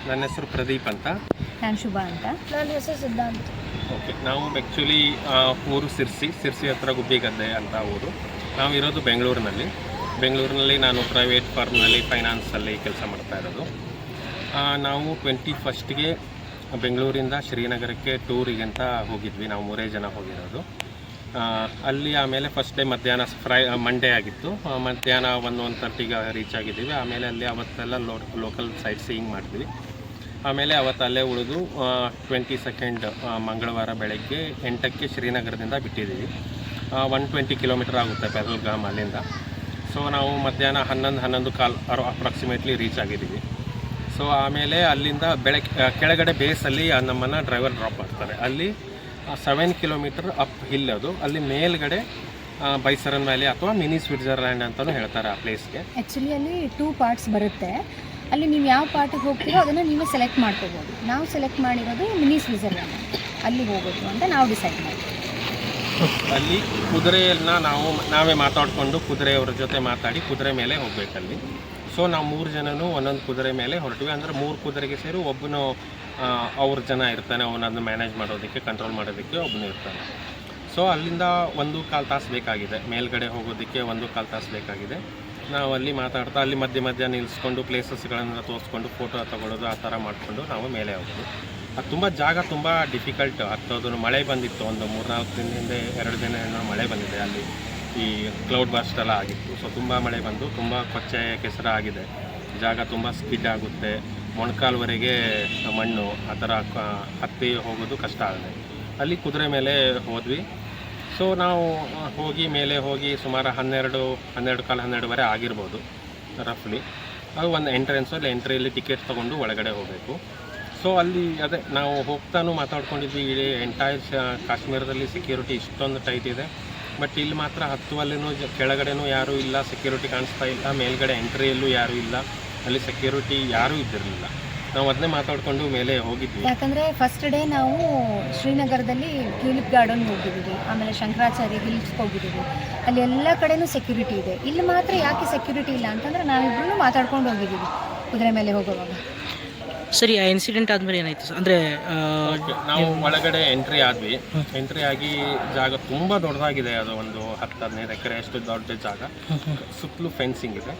ನನ್ನ ಹೆಸರು ಪ್ರದೀಪ್ ಅಂತ. ನಾನು ಶುಭ ಅಂತ. ನನ್ನ ಹೆಸರು ಸಿದ್ಧಾಂತ. ಓಕೆ, ನಾವು ಆ್ಯಕ್ಚುಲಿ ಊರು ಸಿರ್ಸಿ ಹತ್ರ ಗುಬ್ಬಿಗದ್ದೆ ಅಂತ ಊರು. ನಾವು ಇರೋದು ಬೆಂಗಳೂರಿನಲ್ಲಿ ನಾನು ಪ್ರೈವೇಟ್ ಫರ್ಮ್ನಲ್ಲಿ ಫೈನಾನ್ಸಲ್ಲಿ ಕೆಲಸ ಮಾಡ್ತಾ ಇರೋದು. ನಾವು 21ಗೆ ಬೆಂಗಳೂರಿಂದ ಶ್ರೀನಗರಕ್ಕೆ ಟೂರಿಗೆ ಅಂತ ಹೋಗಿದ್ವಿ. ನಾವು 3 ಜನ ಹೋಗಿರೋದು. ಅಲ್ಲಿ ಆಮೇಲೆ ಫಸ್ಟ್ ಡೇ ಮಧ್ಯಾಹ್ನ ಮಂಡೇ ಆಗಿತ್ತು. ಮಧ್ಯಾಹ್ನ 1:30ಗೆ ರೀಚ್ ಆಗಿದ್ದೀವಿ. ಆಮೇಲೆ ಅಲ್ಲಿ ಅವತ್ತೆಲ್ಲ ಲೋಕಲ್ ಸೈಟ್ ಸೀಯಿಂಗ್ ಮಾಡಿದ್ವಿ. ಆಮೇಲೆ ಅವತ್ತು ಅಲ್ಲೇ ಉಳಿದು 22nd ಮಂಗಳವಾರ ಬೆಳಗ್ಗೆ 8ಕ್ಕೆ ಶ್ರೀನಗರದಿಂದ ಬಿಟ್ಟಿದ್ದೀವಿ. 120 ಕಿಲೋಮೀಟರ್ ಆಗುತ್ತೆ ಪೆಹಲ್ಗಾಮ್ ಅಲ್ಲಿಂದ. ಸೊ ನಾವು ಮಧ್ಯಾಹ್ನ 11:15 ಅಪ್ರಾಕ್ಸಿಮೇಟ್ಲಿ ರೀಚ್ ಆಗಿದ್ದೀವಿ. ಸೊ ಆಮೇಲೆ ಅಲ್ಲಿಂದ ಕೆಳಗಡೆ ಬೇಸಲ್ಲಿ ನಮ್ಮನ್ನು ಡ್ರೈವರ್ ಡ್ರಾಪ್ ಮಾಡ್ತಾರೆ. ಅಲ್ಲಿ 7 ಕಿಲೋಮೀಟರ್ ಅಪ್ ಹಿಲ್ ಅದು. ಅಲ್ಲಿ ಮೇಲ್ಗಡೆ ಬೈಸರನ್ ವ್ಯಾಲಿ ಅಥವಾ ಮಿನಿ ಸ್ವಿಟ್ಜರ್ಲ್ಯಾಂಡ್ ಅಂತಲೂ ಹೇಳ್ತಾರೆ ಆ ಪ್ಲೇಸ್ಗೆ. ಆ್ಯಕ್ಚುಲಿ ಅಲ್ಲಿ 2 ಪಾರ್ಟ್ಸ್ ಬರುತ್ತೆ. ಅಲ್ಲಿ ನೀವು ಯಾವ ಪಾರ್ಟಿಗೆ ಹೋಗ್ತೀರೋ ಅದನ್ನು ನೀವೇ ಸೆಲೆಕ್ಟ್ ಮಾಡ್ಕೋಬೋದು. ನಾವು ಸೆಲೆಕ್ಟ್ ಮಾಡಿರೋದು ಮಿನಿ ಸ್ವಿಟ್ಜರ್ಲ್ಯಾಂಡ್, ಅಲ್ಲಿ ಹೋಗೋದು ಅಂತ ನಾವು ಡಿಸೈಡ್ ಮಾಡಿದ್ವಿ. ಅಲ್ಲಿ ಕುದುರೆಯನ್ನು ನಾವೇ ಮಾತಾಡಿಕೊಂಡು ಕುದುರೆಯವ್ರ ಜೊತೆ ಮಾತಾಡಿ ಕುದುರೆ ಮೇಲೆ ಹೋಗಬೇಕಲ್ಲಿ. ಸೊ ನಾವು 3 ಜನನೂ ಒಂದೊಂದು ಕುದುರೆ ಮೇಲೆ ಹೊರಟಿವಿ. ಅಂದರೆ 3 ಕುದುರೆಗೆ ಸೇರಿ ಒಬ್ಬನು ಅವ್ರ ಜನ ಇರ್ತಾನೆ, ಅವನನ್ನು ಮ್ಯಾನೇಜ್ ಮಾಡೋದಕ್ಕೆ, ಕಂಟ್ರೋಲ್ ಮಾಡೋದಕ್ಕೆ ಒಬ್ಬನು ಇರ್ತಾನೆ. ಸೊ ಅಲ್ಲಿಂದ 1.25 ತಾಸು ಬೇಕಾಗಿದೆ. ಮೇಲ್ಗಡೆ ಹೋಗೋದಕ್ಕೆ 1.25 ತಾಸು ಬೇಕಾಗಿದೆ. ನಾವು ಅಲ್ಲಿ ಮಾತಾಡ್ತಾ ಅಲ್ಲಿ ಮಧ್ಯ ನಿಲ್ಲಿಸ್ಕೊಂಡು ಪ್ಲೇಸಸ್ಗಳನ್ನು ತೋರಿಸ್ಕೊಂಡು ಫೋಟೋ ತಗೊಳ್ಳೋದು ಆ ಥರ ಮಾಡಿಕೊಂಡು ನಾವು ಮೇಲೆ ಹೋಗೋದು. ಅದು ಜಾಗ ತುಂಬ ಡಿಫಿಕಲ್ಟ್. ಹತ್ತೋದು ಮಳೆ ಬಂದಿತ್ತು. ಒಂದು 3-4 ದಿನದಿಂದ 2 ದಿನ ಮಳೆ ಬಂದಿದೆ. ಅಲ್ಲಿ ಈ ಕ್ಲೌಡ್ ಬರ್ಸ್ಟ್ ಎಲ್ಲ ಆಗಿತ್ತು. ಸೊ ತುಂಬ ಮಳೆ ಬಂದು ತುಂಬ ಕೊಚ್ಚೆ ಕೆಸರ ಆಗಿದೆ. ಜಾಗ ತುಂಬ ಸ್ಕಿಡ್ ಆಗುತ್ತೆ. ಮೊಣಕಾಲ್ವರೆಗೆ ಮಣ್ಣು, ಆ ಥರ ಹತ್ತಿ ಹೋಗೋದು ಕಷ್ಟ ಆಗಿದೆ. ಅಲ್ಲಿ ಕುದುರೆ ಮೇಲೆ ಹೋದ್ವಿ. ಸೊ ನಾವು ಮೇಲೆ ಹೋಗಿ ಸುಮಾರು 12:15 ಆಗಿರ್ಬೋದು ರಫ್ಲಿ. ಅದು ಒಂದು ಎಂಟ್ರೆನ್ಸು. ಅಲ್ಲಿ ಎಂಟ್ರಿಯಲ್ಲಿ ಟಿಕೆಟ್ ತೊಗೊಂಡು ಒಳಗಡೆ ಹೋಗಬೇಕು. ಸೊ ಅಲ್ಲಿ ಅದೇ ನಾವು ಹೋಗ್ತಾನೂ ಮಾತಾಡ್ಕೊಂಡಿದ್ವಿ. ಇಡೀ ಎಂಟೈರ್ ಕಾಶ್ಮೀರದಲ್ಲಿ ಸೆಕ್ಯೂರಿಟಿ ಇಷ್ಟೊಂದು ಟೈಟ್ ಇದೆ. ಬಟ್ ಇಲ್ಲಿ ಮಾತ್ರ ಹತ್ತುವಲ್ಲಿನೂ ಕೆಳಗಡೆನೂ ಯಾರೂ ಇಲ್ಲ, ಸೆಕ್ಯೂರಿಟಿ ಕಾಣಿಸ್ತಾ ಇಲ್ಲ. ಮೇಲ್ಗಡೆ ಎಂಟ್ರಿಯಲ್ಲೂ ಯಾರೂ ಇಲ್ಲ, ಅಲ್ಲಿ ಸೆಕ್ಯೂರಿಟಿ ಯಾರೂ ಇದ್ದಿರಲಿಲ್ಲ. ನಾವು ಅದನ್ನೇ ಮಾತಾಡಿಕೊಂಡು ಮೇಲೆ ಹೋಗಿದ್ವಿ. ಯಾಕಂದರೆ ಫಸ್ಟ್ ಡೇ ನಾವು ಶ್ರೀನಗರದಲ್ಲಿ ಟ್ಯೂಲಿಪ್ ಗಾರ್ಡನ್ ಹೋಗಿದ್ದೀವಿ, ಆಮೇಲೆ ಶಂಕರಾಚಾರ್ಯ ಹಿಲ್ಸ್ಗೆ ಹೋಗಿದ್ದೀವಿ. ಅಲ್ಲಿ ಎಲ್ಲ ಕಡೆನೂ ಸೆಕ್ಯೂರಿಟಿ ಇದೆ. ಇಲ್ಲಿ ಮಾತ್ರ ಯಾಕೆ ಸೆಕ್ಯೂರಿಟಿ ಇಲ್ಲ ಅಂತಂದರೆ ನಾವಿಬ್ಬರೂ ಮಾತಾಡ್ಕೊಂಡು ಹೋಗಿದ್ದೀವಿ ಕುದುರೆ ಮೇಲೆ ಹೋಗುವಾಗ. ಸರಿ, ಆ ಇನ್ಸಿಡೆಂಟ್ ಆದಮೇಲೆ ಏನಾಯಿತು? ಅಂದರೆ ನಾವು ಒಳಗಡೆ ಎಂಟ್ರಿ ಆದ್ವಿ. ಎಂಟ್ರಿ ಆಗಿ ಜಾಗ ತುಂಬ ದೊಡ್ಡದಾಗಿದೆ. ಅದು ಒಂದು 10-15 ಎಕರೆ ಅಷ್ಟು ದೊಡ್ಡ ಜಾಗ. ಸುತ್ತಲೂ ಫೆನ್ಸಿಂಗ್ ಇದೆ.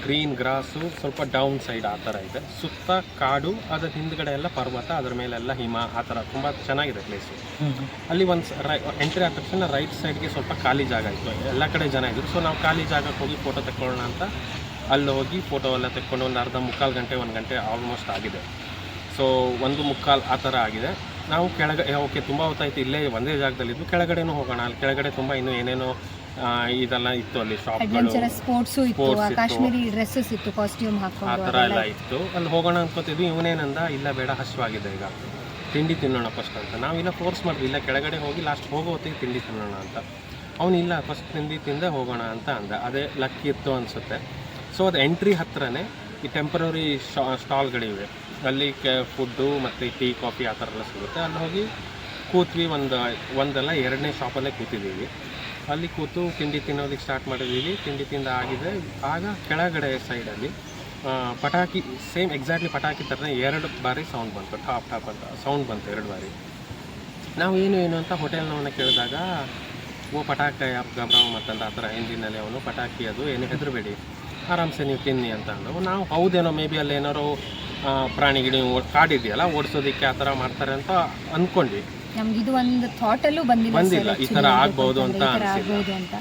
ಗ್ರೀನ್ ಗ್ರಾಸು, ಸ್ವಲ್ಪ ಡೌನ್ ಸೈಡ್ ಆ ಥರ ಇದೆ. ಸುತ್ತ ಕಾಡು, ಅದರ ಹಿಂದ್ಗಡೆ ಎಲ್ಲ ಪರ್ವತ, ಅದರ ಮೇಲೆಲ್ಲ ಹಿಮ, ಆ ಥರ ತುಂಬ ಚೆನ್ನಾಗಿದೆ ಪ್ಲೇಸು. ಅಲ್ಲಿ ಎಂಟ್ರಿ ಆದ ತಕ್ಷಣ ರೈಟ್ ಸೈಡ್ಗೆ ಸ್ವಲ್ಪ ಖಾಲಿ ಜಾಗ ಇತ್ತು. ಎಲ್ಲ ಕಡೆ ಜನ ಇದ್ದರು. ಸೊ ನಾವು ಖಾಲಿ ಜಾಗಕ್ಕೆ ಹೋಗಿ ಫೋಟೋ ತೆಕ್ಕೊಳ್ಳೋಣ ಅಂತ ಅಲ್ಲಿ ಹೋಗಿ ಫೋಟೋ ಎಲ್ಲ ತೆಕ್ಕೊಂಡು ಒಂದು ಮುಕ್ಕಾಲು ಗಂಟೆ 1 ಗಂಟೆ ಆಲ್ಮೋಸ್ಟ್ ಆಗಿದೆ. ಸೊ 1:45 ಆ ಥರ ಆಗಿದೆ. ನಾವು ಕೆಳಗಡೆ ಓಕೆ, ತುಂಬ ಹೊತ್ತಾಯ್ತು ಇಲ್ಲೇ ಒಂದೇ ಜಾಗದಲ್ಲಿದ್ದು, ಕೆಳಗಡೆನೂ ಹೋಗೋಣ. ಅಲ್ಲಿ ಕೆಳಗಡೆ ತುಂಬ ಇನ್ನೂ ಏನೇನೋ ಇದೆಲ್ಲ ಇತ್ತು. ಅಲ್ಲಿ ಶಾಪ್ಗಳು, ಸ್ಪೋರ್ಟ್ಸು ಇತ್ತು, ಕಾಶ್ಮೀರಿ ಡ್ರೆಸ್ಸಸ್ ಇತ್ತು, ಕಾಸ್ಟ್ಯೂಮ್ ಹಾಕೊಂಡು ಆ ಥರ ಎಲ್ಲ ಇತ್ತು. ಅಲ್ಲಿ ಹೋಗೋಣ ಅನ್ಕೋತಿದ್ವಿ. ಇವನೇನಂದ, ಇಲ್ಲ ಬೇಡ, ಹಸಿವಾಗಿದೆ, ಈಗ ತಿಂಡಿ ತಿನ್ನೋಣ ಫಸ್ಟ್ ಅಂತ. ನಾವಿಲ್ಲ ಫೋರ್ಸ್ ಮಾಡಿದ್ವಿ, ಇಲ್ಲ ಕೆಳಗಡೆ ಹೋಗಿ ಲಾಸ್ಟ್ ಹೋಗೋ ಹೊತ್ತಿಗೆ ತಿಂಡಿ ತಿನ್ನೋಣ ಅಂತ. ಅವನಿಲ್ಲ, ಫಸ್ಟ್ ತಿಂಡಿ ತಿಂದೆ ಹೋಗೋಣ ಅಂತ ಅಂದ. ಅದೇ ಲಕ್ಕಿ ಇತ್ತು ಅನಿಸುತ್ತೆ. ಸೊ ಅದು ಎಂಟ್ರಿ ಹತ್ರನೇ ಈ ಟೆಂಪರರಿ ಸ್ಟಾಲ್ಗಳಿವೆ. ಅಲ್ಲಿ ಫುಡ್ಡು ಮತ್ತು ಟೀ ಕಾಫಿ ಆ ಥರ ಎಲ್ಲ ಸಿಗುತ್ತೆ. ಅಲ್ಲಿ ಹೋಗಿ ಕೂತ್ವಿ. ಒಂದಲ್ಲ 2ನೇ ಶಾಪಲ್ಲೇ ಕೂತಿದ್ದೀವಿ. ಅಲ್ಲಿ ಕೂತು ತಿಂಡಿ ತಿನ್ನೋದಕ್ಕೆ ಸ್ಟಾರ್ಟ್ ಮಾಡಿದ್ದೀವಿ. ತಿಂಡಿ ತಿಂದ ಆಗಿದೆ. ಆಗ ಕೆಳಗಡೆ ಸೈಡಲ್ಲಿ ಪಟಾಕಿ, ಸೇಮ್ ಎಕ್ಸಾಕ್ಟ್ಲಿ ಪಟಾಕಿ ಥರನೇ 2 ಬಾರಿ ಸೌಂಡ್ ಬಂತು. ಟಾಪ್ ಅಂತ ಸೌಂಡ್ ಬಂತು 2 ಬಾರಿ. ನಾವು ಏನು ಅಂತ ಹೋಟೆಲ್ನವನ್ನ ಕೇಳಿದಾಗ, ಪಟಾಕಿ ಗಬ್ರಾವ್ ಮತ್ತಂತ ಆ ಥರ ಹಿಂದಿನಲ್ಲಿ ಅವನು, ಪಟಾಕಿ ಅದು ಏನು ಹೆದರಬೇಡಿ, ಆರಾಮ್ಸೆ ನೀವು ತಿನ್ನಿ ಅಂತ ಅಂದವು. ನಾವು ಹೌದೇನೋ, ಮೇ ಬಿ ಅಲ್ಲಿ ಏನಾರು ಪ್ರಾಣಿ ಗಿಡಿ ಕಾಡಿದೆಯಲ್ಲ ಓಡಿಸೋದಕ್ಕೆ ಆ ಥರ ಮಾಡ್ತಾರೆ ಅಂತ ಅಂದ್ಕೊಂಡ್ವಿ. ನಮ್ಗೆ ಇದು ಒಂದು ಥಾಟಲ್ಲೂ ಬಂದಿಲ್ಲ ಈ ಥರ ಆಗ್ಬೋದು ಅಂತ ಅನಿಸಿಲ್ಲ.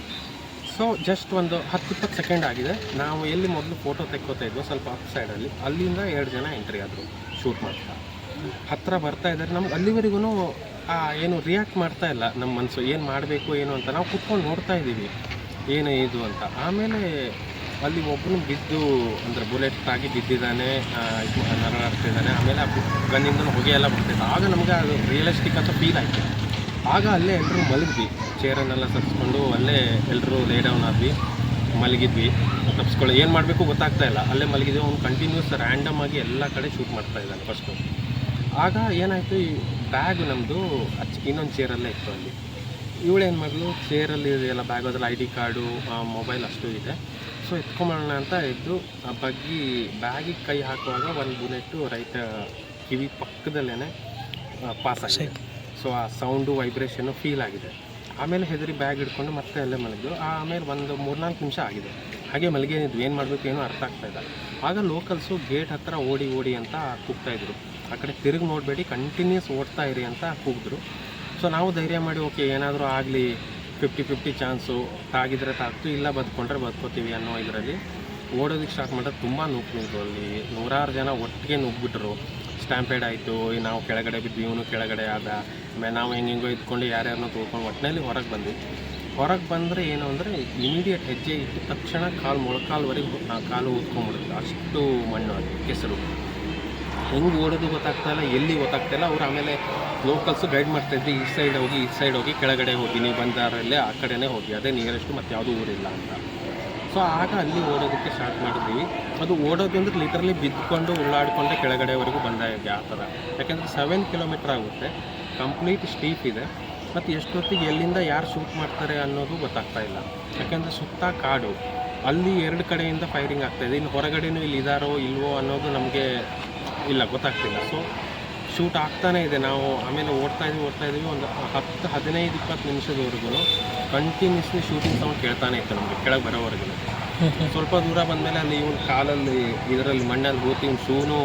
ಸೊ ಜಸ್ಟ್ ಒಂದು 10-20 ಸೆಕೆಂಡ್ ಆಗಿದೆ. ನಾವು ಎಲ್ಲಿ ಮೊದಲು ಫೋಟೋ ತೆಕ್ಕೋತಾ ಇದ್ವು ಸ್ವಲ್ಪ ಅಪ್ ಸೈಡಲ್ಲಿ, ಅಲ್ಲಿಂದ 2 ಜನ ಎಂಟ್ರಿ ಆದರು ಶೂಟ್ ಮಾಡ್ತಾ. ಹತ್ತಿರ ಬರ್ತಾ ಇದ್ದಾರೆ. ನಮ್ಗೆ ಅಲ್ಲಿವರೆಗೂ ಏನು ರಿಯಾಕ್ಟ್ ಮಾಡ್ತಾ ಇಲ್ಲ ನಮ್ಮ ಮನಸ್ಸು, ಏನು ಮಾಡಬೇಕು ಏನು ಅಂತ. ನಾವು ಕುತ್ಕೊಂಡು ನೋಡ್ತಾ ಇದ್ದೀವಿ ಏನು ಇದು ಅಂತ. ಆಮೇಲೆ ಅಲ್ಲಿ ಒಬ್ಬನು ಬಿದ್ದು, ಅಂದರೆ ಬುಲೆಟ್ ಆಗಿ ಬಿದ್ದಿದ್ದಾನೆ, ನರಳಾಡ್ತಿದ್ದಾನೆ. ಆಮೇಲೆ ಗನ್ನಿಂದ ಹೊಗೆ ಎಲ್ಲ ಬರ್ತಿತ್ತು. ಆಗ ನಮಗೆ ಅದು ರಿಯಲಿಸ್ಟಿಕ್ ಅಂತ ಫೀಲ್ ಆಯಿತು. ಆಗ ಅಲ್ಲೇ ಎಲ್ಲರೂ ಮಲಗಿದ್ವಿ. ಚೇರನ್ನೆಲ್ಲ ಸರಿಸ್ಕೊಂಡು ಅಲ್ಲೇ ಎಲ್ಲರೂ ಲೇ ಡೌನ್ ಆದ್ವಿ, ಮಲಗಿದ್ವಿ. ತಪ್ಪಿಸ್ಕೊಳ್ಳಿ ಏನು ಮಾಡಬೇಕು ಗೊತ್ತಾಗ್ತಾ ಇಲ್ಲ. ಅಲ್ಲೇ ಮಲಗಿದ್ವಿ. ಅವ್ನು ಕಂಟಿನ್ಯೂಸ್ ರ್ಯಾಂಡಮ್ ಆಗಿ ಎಲ್ಲ ಕಡೆ ಶೂಟ್ ಮಾಡ್ತಾ ಇದ್ದಾನೆ ಫಸ್ಟು. ಆಗ ಏನಾಯಿತು, ಈ ಬ್ಯಾಗ್ ನಮ್ಮದು ಇನ್ನೊಂದು ಚೇರಲ್ಲೇ ಇತ್ತು. ಅಲ್ಲಿ ಇವಳೇನು ಮಾಡಲು, ಚೇರಲ್ಲಿ ಇದೆಯಲ್ಲ ಬ್ಯಾಗ್, ಅದ್ರಲ್ಲಿ ID ಕಾರ್ಡು, ಮೊಬೈಲ್ ಅಷ್ಟು ಇದೆ. ಸೊ ಎತ್ಕೊಂಬರೋಣ ಅಂತ ಎದ್ದು ಆ ಬಗ್ಗಿ ಬ್ಯಾಗಿಗೆ ಕೈ ಹಾಕುವಾಗ ಒಂದು ಬುಲೆಟು ರೈತ ಕಿವಿ ಪಕ್ಕದಲ್ಲೇ ಪಾಸ್ ಆಗಿದೆ. ಸೊ ಆ ಸೌಂಡು ವೈಬ್ರೇಷನ್ನು ಫೀಲ್ ಆಗಿದೆ. ಆಮೇಲೆ ಹೆದರಿ ಬ್ಯಾಗ್ ಹಿಡ್ಕೊಂಡು ಮತ್ತೆ ಅಲ್ಲೇ ಮಲಗಿದ್ರು. ಆಮೇಲೆ ಒಂದು 3-4 ನಿಮಿಷ ಆಗಿದೆ. ಹಾಗೆ ಮಲಗೇನಿದ್ವಿ, ಏನು ಮಾಡಬೇಕು ಏನೂ ಅರ್ಥ ಆಗ್ತಾಯಿಲ್ಲ. ಆಗ ಲೋಕಲ್ಸು ಗೇಟ್ ಹತ್ರ ಓಡಿ ಅಂತ ಕೂಗ್ತಾಯಿದ್ರು. ಆ ಕಡೆ ತಿರುಗಿ ನೋಡಬೇಡಿ, ಕಂಟಿನ್ಯೂಸ್ ಓಡ್ತಾ ಇರಿ ಅಂತ ಕೂಗಿದ್ರು. ಸೊ ನಾವು ಧೈರ್ಯ ಮಾಡಿ ಓಕೆ ಏನಾದರೂ ಆಗಲಿ 50-50 ಚಾನ್ಸು, ತಾಗಿದ್ರೆ ತಾಗ್ತು, ಇಲ್ಲ ಬದುಕೊಂಡ್ರೆ ಬದುಕೋತೀವಿ ಅನ್ನೋ ಇದರಲ್ಲಿ ಓಡೋದಕ್ಕೆ ಸ್ಟಾರ್ಟ್ ಮಾಡೋದು. ತುಂಬ ನುಗ್ಗಿದ್ರು. ಅಲ್ಲಿ 100 ಜನ ಒಟ್ಟಿಗೆ ನುಗ್ಗಿಬಿಟ್ರು. ಸ್ಟ್ಯಾಂಪೇಡ್ ಆಯಿತು. ನಾವು ಕೆಳಗಡೆ ಬಿದ್ವಿ, ಇವನು ಕೆಳಗಡೆ ಆದ. ಆಮೇಲೆ ನಾವು ಹೆಂಗೆಂಗೋ ಇದ್ಕೊಂಡು ಯಾರ್ಯಾರನ್ನೋ ತೊಳ್ಕೊಂಡು ಒಟ್ಟಿನಲ್ಲಿ ಹೊರಗೆ ಬಂದ್ವಿ. ಹೊರಗೆ ಬಂದರೆ ಏನು ಅಂದರೆ ಇಮಿಡಿಯೇಟ್ ಹೆಜ್ಜೆ ಇಟ್ಟ ತಕ್ಷಣ ಮೊಳಕಾಲ್ವರೆಗೆ ಕಾಲು ಊದ್ಕೊಂಡ್ಬಿಡುತ್ತೆ. ಅಷ್ಟು ಮಣ್ಣು ಅದು ಕೆಸರು. ಹೆಂಗೆ ಓಡೋದು ಗೊತ್ತಾಗ್ತಾಯಿಲ್ಲ, ಎಲ್ಲಿ ಗೊತ್ತಾಗ್ತಾಯಿಲ್ಲ. ಅವ್ರು ಆಮೇಲೆ ಲೋಕಲ್ಸು ಗೈಡ್ ಮಾಡ್ತಾಯಿದ್ವಿ, ಈ ಸೈಡ್ ಹೋಗಿ ಕೆಳಗಡೆ ಹೋಗಿ, ನೀವು ಬಂದಾರಲ್ಲೇ ಆ ಕಡೆನೇ ಹೋಗಿ, ಅದೇ ನಿಯರೆಸ್ಟು ಮತ್ತು ಯಾವುದೂ ಊರಿಲ್ಲ ಅಂತ. ಸೊ ಆಗ ಅಲ್ಲಿ ಓಡೋದಕ್ಕೆ ಸ್ಟಾರ್ಟ್ ಮಾಡಿದ್ವಿ. ಅದು ಓಡೋದು ಅಂದರೆ ಲಿಟ್ರಲಿ ಬಿದ್ದುಕೊಂಡು ಉಳ್ಳಾಡಿಕೊಂಡೆ ಕೆಳಗಡೆವರೆಗೂ ಬಂದಾಗೆ ಆ ಥರ. ಯಾಕೆಂದರೆ 7 ಕಿಲೋಮೀಟ್ರ್ ಆಗುತ್ತೆ, ಕಂಪ್ಲೀಟ್ ಸ್ಟೀಪ್ ಇದೆ. ಮತ್ತು ಎಷ್ಟೊತ್ತಿಗೆ ಎಲ್ಲಿಂದ ಯಾರು ಶೂಟ್ ಮಾಡ್ತಾರೆ ಅನ್ನೋದು ಗೊತ್ತಾಗ್ತಾ ಇಲ್ಲ. ಯಾಕೆಂದರೆ ಸುತ್ತ ಕಾಡು, ಅಲ್ಲಿ 2 ಕಡೆಯಿಂದ ಫೈರಿಂಗ್ ಆಗ್ತಾಯಿದೆ. ಇನ್ನು ಹೊರಗಡೆನೂ ಇಲ್ಲಿ ಇದ್ದಾರೋ ಇಲ್ವೋ ಅನ್ನೋದು ನಮಗೆ ಇಲ್ಲ, ಗೊತ್ತಾಗ್ತಿಲ್ಲ. ಸೊ ಶೂಟ್ ಆಗ್ತಾನೇ ಇದೆ. ನಾವು ಆಮೇಲೆ ಓಡ್ತಾ ಇದ್ವಿ ಒಂದು 10-15-20 ನಿಮಿಷದವರೆಗೂ ಕಂಟಿನ್ಯೂಸ್ಲಿ ಶೂಟಿಂಗ್ ಸೌಂಡ್ ಕೇಳ್ತಾನೆ ಇತ್ತು ನಮಗೆ ಕೆಳಗೆ ಬರೋವರೆಗೂ. ಸ್ವಲ್ಪ ದೂರ ಬಂದಮೇಲೆ ಅಲ್ಲಿ ಇವನು ಕಾಲಲ್ಲಿ ಇದರಲ್ಲಿ ಮಣ್ಣಲ್ಲಿ ಹೋಗಿ ಇವ್ನು ಶೂನು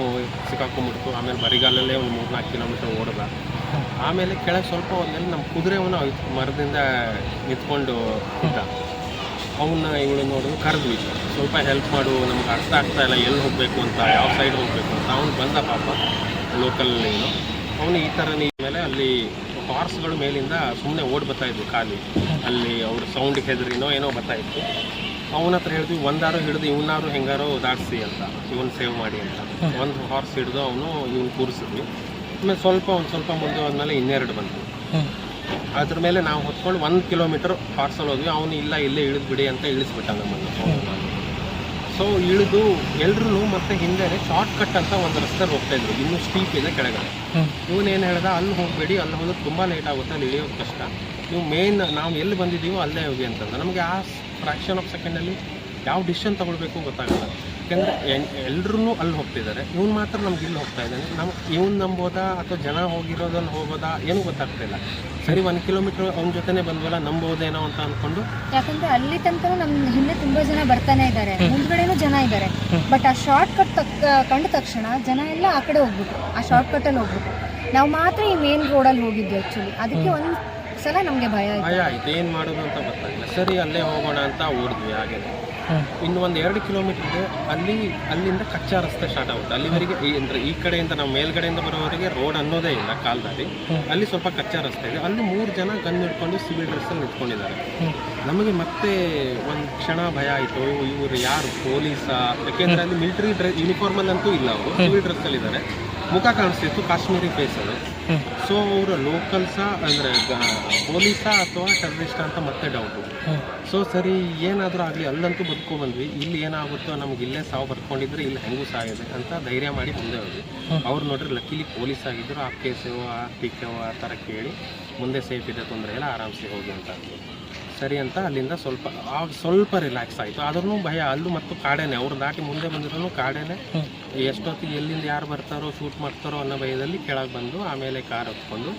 ಸಿಕ್ಕಾಕೊಂಡ್ಬಿಡ್ತು. ಆಮೇಲೆ ಬರಿಗಾಲಲ್ಲೇ ಒಂದು 3-4 ಕಿಲೋಮೀಟರ್ ಓಡೋದ. ಆಮೇಲೆ ಕೆಳಗೆ ಸ್ವಲ್ಪ ಹೋದ್ಮೇಲೆ ನಮ್ಮ ಕುದುರೆವನ್ನ ಮರದಿಂದ ನಿಂತ್ಕೊಂಡು ಇದ್ದ. ಅವನ್ನ ಇವಳು ನೋಡಿದ್ರು, ಕರೆದ್ವಿ, ಸ್ವಲ್ಪ ಹೆಲ್ಪ್ ಮಾಡು, ನಮ್ಗೆ ಅರ್ಥ ಆಗ್ತಾಯಿಲ್ಲ ಎಲ್ಲಿ ಹೋಗಬೇಕು ಅಂತ, ಯಾವ ಸೈಡ್ ಹೋಗಬೇಕು ಅಂತ. ಅವ್ನು ಬಂದ ಪಾಪ ಲೋಕಲ್ ಏನು, ಅವನು ಈ ಥರ ಮೇಲೆ ಅಲ್ಲಿ ಹಾರ್ಸ್ಗಳು ಮೇಲಿಂದ ಸುಮ್ಮನೆ ಓಡಿ ಬರ್ತಾಯಿದ್ವು ಖಾಲಿ. ಅಲ್ಲಿ ಅವ್ರ ಸೌಂಡಿಗೆ ಹೆದರಿನೋ ಏನೋ ಬರ್ತಾಯಿತ್ತು. ಅವನ ಹತ್ರ ಹೇಳಿದ್ವಿ, ಒಂದಾರು ಹಿಡಿದು ಇವನಾರು ಹೆಂಗಾರೋ ದಾಟಿಸಿ ಅಂತ, ಇವನು ಸೇವ್ ಮಾಡಿ ಅಂತ. ಒಂದು ಹಾರ್ಸ್ ಹಿಡಿದು ಅವನು ಇವ್ನು ಕೂರಿಸಿದ್ವಿ. ಆಮೇಲೆ ಒಂದು ಸ್ವಲ್ಪ ಮುಂದೆ ಹೋದ್ಮೇಲೆ 2 ಬಂತು. ಅದ್ರ ಮೇಲೆ ನಾವು ಹೊತ್ಕೊಂಡು 1 ಕಿಲೋಮೀಟರ್ ಹಾರ್ಸಲ್ಲಿ ಹೋದ್ವಿ. ಅವನು ಇಲ್ಲ ಇಲ್ಲೇ ಇಳಿದು ಬಿಡಿ ಅಂತ ಇಳಿಸ್ಬಿಟ್ಟ ನಮ್ಮನ್ನು. ಸೊ ಇಳಿದು ಎಲ್ಲರೂ ಮತ್ತೆ ಹಿಂದೆ ಶಾರ್ಟ್ ಕಟ್ ಅಂತ ಒಂದು ರಸ್ತೆ ಹೋಗ್ತಾಯಿದ್ರು, ಇನ್ನೂ ಸ್ಟೀಪ್ ಇದೆ ಕೆಳಗಡೆ. ಇವನೇನು ಹೇಳ್ದ, ಅಲ್ಲಿ ಹೋಗಬೇಡಿ, ಅಲ್ಲಿ ಹೋಗೋದು ತುಂಬ ಲೇಟ್ ಆಗುತ್ತೆ, ಅಲ್ಲಿ ಇಳಿಯೋದು ಕಷ್ಟ, ನೀವು ಮೇನ್ ನಾವು ಎಲ್ಲಿ ಬಂದಿದ್ದೀವೋ ಅಲ್ಲೇ ಹೋಗಿ ಅಂತಂದ್ರೆ. ನಮಗೆ ಆ ಫ್ರ್ಯಾಕ್ಷನ್ ಆಫ್ ಸೆಕೆಂಡಲ್ಲಿ ಯಾವ ಡಿಸಿಷನ್ ತೊಗೊಳ್ಬೇಕು ಗೊತ್ತಾಗಲ್ಲ. ಯಾಕೆಂದರೆ ಎಲ್ಲರೂ ಅಲ್ಲಿ ಹೋಗ್ತಿದ್ದಾರೆ, ಇವ್ನು ಮಾತ್ರ ನಮ್ಗೆ ಇಲ್ಲಿ ಹೋಗ್ತಾ ಇದ್ದಾನೆ. ಇವ್ನು ನಂಬೋದಾ ಅಥವಾ ಜನ ಹೋಗಿರೋದನ್ನು ಹೋಗೋದಾ ಏನೂ ಗೊತ್ತಾಗ್ತಿಲ್ಲ. ಸರಿ 1 ಕಿಲೋಮೀಟ್ರ್ ಅವನ ಜೊತೆನೇ ಬಂದ್ವಲ್ಲ, ನಂಬೋದೇನೋ ಅಂತ ಅಂದ್ಕೊಂಡು. ಯಾಕಂದ್ರೆ ಅಲ್ಲಿ ತನಕ ನಮ್ಮ ಹಿಂದೆ ತುಂಬಾ ಜನ ಬರ್ತಾನೆ ಇದ್ದಾರೆ, ಮುಂದ್ಗಡೆನೂ ಜನ ಇದ್ದಾರೆ. ಬಟ್ ಆ ಶಾರ್ಟ್ ಕಟ್ ಕಂಡ ತಕ್ಷಣ ಜನ ಎಲ್ಲ ಆ ಕಡೆ ಹೋಗ್ಬಿಟ್ರು, ಆ ಶಾರ್ಟ್ ಕಟ್ಟಲ್ಲಿ ಹೋಗ್ಬಿಟ್ರು. ನಾವು ಮಾತ್ರ ಈ ಮೇನ್ ರೋಡಲ್ಲಿ ಹೋಗಿದ್ವಿ ಆ್ಯಕ್ಚುಲಿ. ಅದಕ್ಕೆ ಒಂದು ಸಲ ನಮಗೆ ಭಯ ಆಯ್ತು, ಏನು ಮಾಡೋದು ಅಂತ ಗೊತ್ತಾಗಿಲ್ಲ. ಸರಿ ಅಲ್ಲೇ ಹೋಗೋಣ ಅಂತ ಓಡಿದ್ವಿ. ಹಾಗೆ ಇನ್ನು ಒಂದು 2 ಕಿಲೋಮೀಟ್ರಿಗೆ ಅಲ್ಲಿಂದ ಕಚ್ಚಾ ರಸ್ತೆ ಸ್ಟಾರ್ಟ್ ಆಗುತ್ತೆ. ಅಲ್ಲಿವರೆಗೆ ಅಂದರೆ ಈ ಕಡೆಯಿಂದ ನಾವು ಮೇಲ್ಗಡೆಯಿಂದ ಬರೋವರೆಗೆ ರೋಡ್ ಅನ್ನೋದೇ ಇಲ್ಲ, ಕಾಲ್ದಾರಿ. ಅಲ್ಲಿ ಸ್ವಲ್ಪ ಕಚ್ಚಾ ರಸ್ತೆ ಇದೆ. ಅಲ್ಲಿ 3 ಜನ ಗನ್ ಹಿಡ್ಕೊಂಡು ಸಿವಿಲ್ ಡ್ರೆಸ್ಸಲ್ಲಿ ನಿಂತ್ಕೊಂಡಿದ್ದಾರೆ. ನಮಗೆ ಮತ್ತೆ ಒಂದು ಕ್ಷಣ ಭಯ ಆಯಿತು, ಇವರು ಯಾರು ಪೊಲೀಸಾ? ಯಾಕೆಂದರೆ ಅಲ್ಲಿ ಮಿಲಿಟರಿ ಯೂನಿಫಾರ್ಮಲ್ಲಂತೂ ಇಲ್ಲ, ಅವರು ಸಿವಿಲ್ ಡ್ರೆಸ್ಸಲ್ಲಿದ್ದಾರೆ. ಮುಖ ಕಾಣಿಸ್ತಿತ್ತು, ಕಾಶ್ಮೀರಿ ಫೇಸಲ್ಲಿ. ಸೊ ಅವರು ಲೋಕಲ್ಸಾ ಅಂದರೆ ಪೊಲೀಸಾ ಅಥವಾ ಟೆರರಿಸ್ಟಾ ಅಂತ ಮತ್ತೆ ಡೌಟು. ಸೊ ಸರಿ ಏನಾದರೂ ಆಗಲಿ, ಅಲ್ಲಂತೂ ಬಂದ್ವಿ, ಇಲ್ಲಿ ಏನಾಗುತ್ತೋ ನಮ್ಗೆ ಇಲ್ಲೇ ಸಾವು ಬರ್ಕೊಂಡಿದ್ರೆ ಇಲ್ಲಿ ಹೆಂಗೂ ಸಾಗಿದೆ ಅಂತ ಧೈರ್ಯ ಮಾಡಿ ಮುಂದೆ ಹೋದ್ವಿ. ಅವ್ರು ನೋಡ್ರಿ ಲಕ್ಕಿಲಿ ಪೊಲೀಸ್ ಆಗಿದ್ದರು. ಆ ಕೇಸು ಆ ಟಿಕೆವು ಆ ಥರ ಕೇಳಿ ಮುಂದೆ ಸೇಫ್ ಇದೆ, ತೊಂದರೆ ಇಲ್ಲ, ಆರಾಮ್ಸೆ ಹೋಗಿ ಅಂತ ಅಂದರು. ಸರಿ ಅಂತ ಅಲ್ಲಿಂದ ಸ್ವಲ್ಪ ರಿಲ್ಯಾಕ್ಸ್ ಆಯಿತು. ಆದ್ರೂ ಭಯ, ಅಲ್ಲೂ ಮತ್ತು ಕಾಡೇನೆ. ಅವ್ರು ದಾಟಿ ಮುಂದೆ ಬಂದಿರೋನು ಕಾಡೇನೆ. ಎಷ್ಟೊತ್ತಿಗೆ ಎಲ್ಲಿಂದ ಯಾರು ಬರ್ತಾರೋ ಶೂಟ್ ಮಾಡ್ತಾರೋ ಅನ್ನೋ ಭಯದಲ್ಲಿ ಕೆಳಗೆ ಬಂದು ಆಮೇಲೆ ಕಾರ್ ಹೊತ್ಕೊಂಡು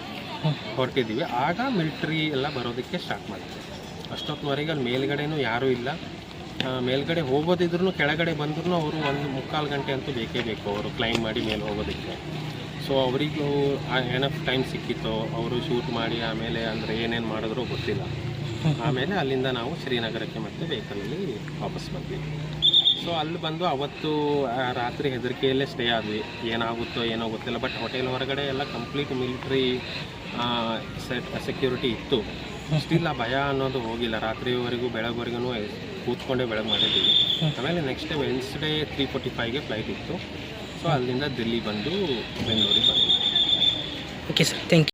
ಹೊರಟಿದ್ದೀವಿ. ಆಗ ಮಿಲ್ಟ್ರಿ ಎಲ್ಲ ಬರೋದಕ್ಕೆ ಸ್ಟಾರ್ಟ್ ಮಾಡಿದ್ವಿ. ಅಷ್ಟೊತ್ತಿನವರೆಗೆ ಅಲ್ಲಿ ಮೇಲ್ಗಡೆನೂ ಯಾರೂ ಇಲ್ಲ. ಮೇಲ್ಗಡೆ ಹೋಗೋದಿದ್ರು ಕೆಳಗಡೆ ಬಂದ್ರೂ ಅವರು 1-3/4 ಗಂಟೆ ಅಂತೂ ಬೇಕೇ ಬೇಕು ಅವರು ಕ್ಲೈಮ್ ಮಾಡಿ ಮೇಲೆ ಹೋಗೋದಕ್ಕೆ. ಸೊ ಅವರಿಗೂ ಏನಫ್ ಟೈಮ್ ಸಿಕ್ಕಿತ್ತು. ಅವರು ಶೂಟ್ ಮಾಡಿ ಆಮೇಲೆ ಅಂದರೆ ಏನೇನು ಮಾಡಿದ್ರೂ ಗೊತ್ತಿಲ್ಲ. ಆಮೇಲೆ ಅಲ್ಲಿಂದ ನಾವು ಶ್ರೀನಗರಕ್ಕೆ ಮತ್ತೆ ವೆಹಿಕಲಲ್ಲಿ ವಾಪಸ್ ಬಂದ್ವಿ. ಸೊ ಅಲ್ಲಿ ಬಂದು ಅವತ್ತು ರಾತ್ರಿ ಹೆದರಿಕೆಯಲ್ಲೇ ಸ್ಟೇ ಆದ್ವಿ. ಏನಾಗುತ್ತೋ ಏನೋ ಗೊತ್ತಿಲ್ಲ. ಬಟ್ ಹೋಟೆಲ್ ಹೊರಗಡೆ ಎಲ್ಲ ಕಂಪ್ಲೀಟ್ ಮಿಲಿಟ್ರಿ ಸೆಕ್ಯೂರಿಟಿ ಇತ್ತು. ಸ್ಟಿಲ್ ಆ ಭಯ ಅನ್ನೋದು ಹೋಗಿಲ್ಲ. ರಾತ್ರಿವರೆಗೂ ಬೆಳಗ್ವರೆಗೂ ಕೂತ್ಕೊಂಡೇ ಬೆಳಗ್ಗೆ ಮಾಡಿದ್ದೀವಿ. ಆಮೇಲೆ ನೆಕ್ಸ್ಟ್ ಡೇ ವೆನ್ಸ್ಡೇ 3:45ಗೆ ಫ್ಲೈಟ್ ಇತ್ತು. ಸೊ ಅಲ್ಲಿಂದ ದಿಲ್ಲಿ ಬಂದು ಬೆಂಗಳೂರಿಗೆ ಬಂದ್ವಿ. Okay sir, thank you.